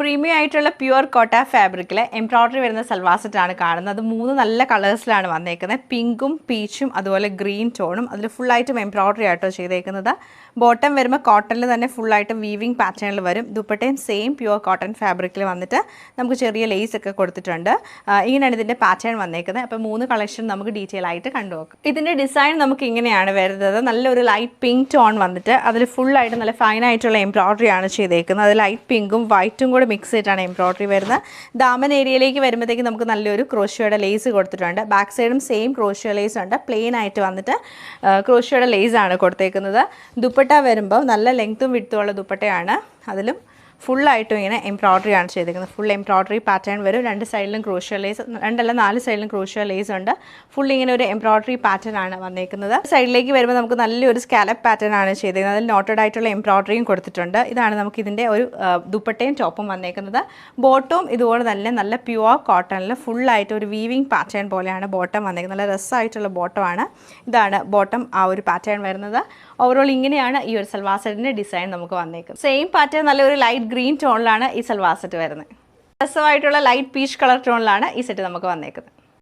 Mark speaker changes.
Speaker 1: Premium ആയിട്ടുള്ള pure കോട്ട ഫാബ്രിക്കിൽ എംബ്രോയ്ഡറി വരുന്ന സൽവാർ സെറ്റാണ് കാണുന്നത്. അത് 3 നല്ല കളേഴ്സിലാണ് വന്നേക്കുന്നത്. പിങ്കും പീച്ചും അതുപോലെ ഗ്രീൻ ടോണും. അതിൽ ഫുള്ളായിട്ടും എംബ്രോയ്ഡറി ആയിട്ടോ ചെയ്തേക്കുന്നത്. ബോട്ടം വരുമ്പോൾ കോട്ടണിൽ തന്നെ ഫുള്ളായിട്ടും വീവിങ് പാറ്റേണിൽ വരും. ദുപ്പട്ടയും സെയിം പ്യുവർ കോട്ടൺ ഫാബ്രിക്കിൽ വന്നിട്ട് നമുക്ക് ചെറിയ ലേസ് ഒക്കെ കൊടുത്തിട്ടുണ്ട്. ഇങ്ങനെയാണ് ഇതിൻ്റെ പാറ്റേൺ വന്നേക്കുന്നത്. അപ്പോൾ 3 കളക്ഷൻ നമുക്ക് ഡീറ്റെയിൽ ആയിട്ട് കണ്ടുനോക്കാം. ഇതിൻ്റെ ഡിസൈൻ നമുക്ക് ഇങ്ങനെയാണ് വരുന്നത്. നല്ലൊരു ലൈറ്റ് പിങ്ക് ടോൺ വന്നിട്ട് അതിൽ ഫുള്ളായിട്ട് നല്ല ഫൈനായിട്ടുള്ള എംബ്രോയ്ഡറി ആണ് ചെയ്തേക്കുന്നത്. അത് ലൈറ്റ് പിങ്കും വൈറ്റും കൂടെ മിക്സ് ചെയ്തിട്ടാണ് എംബ്രോയ്ഡറി വരുന്നത്. ദാമൻ ഏരിയയിലേക്ക് വരുമ്പോഴത്തേക്ക് നമുക്ക് നല്ലൊരു ക്രോഷ്യയുടെ ലേസ് കൊടുത്തിട്ടുണ്ട്. ബാക്ക് സൈഡും സെയിം ക്രോഷ്യ ലേസ് ഉണ്ട്. പ്ലെയിൻ ആയിട്ട് വന്നിട്ട് ക്രോഷ്യയുടെ ലേസ് ആണ് കൊടുത്തേക്കുന്നത്. ദുപ്പട്ട വരുമ്പോൾ നല്ല ലെങ്ത്തും വിഡ്ത്തും ഉള്ള ദുപ്പട്ടയാണ്. അതിലും ഫുള്ളായിട്ടും ഇങ്ങനെ എംബ്രോയ്ഡറി ആണ് ചെയ്തേക്കുന്നത്. ഫുൾ എംബ്രോയ്ഡറി പാറ്റേൺ വരും. 2 സൈഡിലും ക്രോഷ്യ ലേസ്, 4 സൈഡിലും ക്രോഷ്യ ലേസ് ഉണ്ട്. ഫുൾ ഇങ്ങനെ ഒരു എംബ്രോയ്ഡറി പാറ്റേൺ ആണ് വന്നേക്കുന്നത്. സൈഡിലേക്ക് വരുമ്പോൾ നമുക്ക് നല്ലൊരു സ്കാലപ്പ് പാറ്റേൺ ആണ് ചെയ്തേക്കുന്നത്. അതിൽ നോട്ടഡ് ആയിട്ടുള്ള എംബ്രോയ്ഡറിയും കൊടുത്തിട്ടുണ്ട്. ഇതാണ് നമുക്ക് ഇതിൻ്റെ ഒരു ദുപ്പട്ടയും ടോപ്പും വന്നേക്കുന്നത്. ബോട്ടവും ഇതുപോലെ തന്നെ നല്ല പ്യുവർ കോട്ടണിൽ ഫുള്ളായിട്ട് ഒരു വീവിങ് പാറ്റേൺ പോലെയാണ് ബോട്ടം വന്നേക്കുന്നത്. നല്ല രസമായിട്ടുള്ള ബോട്ടമാണ്. ഇതാണ് ബോട്ടം ആ ഒരു പാറ്റേൺ വരുന്നത്. ഓവറോൾ ഇങ്ങനെയാണ് ഈ ഒരു സൽവാർ സെറ്റിൻ്റെ ഡിസൈൻ നമുക്ക് വന്നേക്കുന്നത്. സെയിം പാറ്റേൺ നല്ലൊരു ലൈറ്റ് ഗ്രീൻ ടോണിലാണ് ഈ സൽവാർ സെറ്റ് വരുന്നത്. രസമായിട്ടുള്ള ലൈറ്റ് പീച്ച് കളർ ടോണിലാണ് ഈ സെറ്റ് നമുക്ക് വന്നേക്കുന്നത്.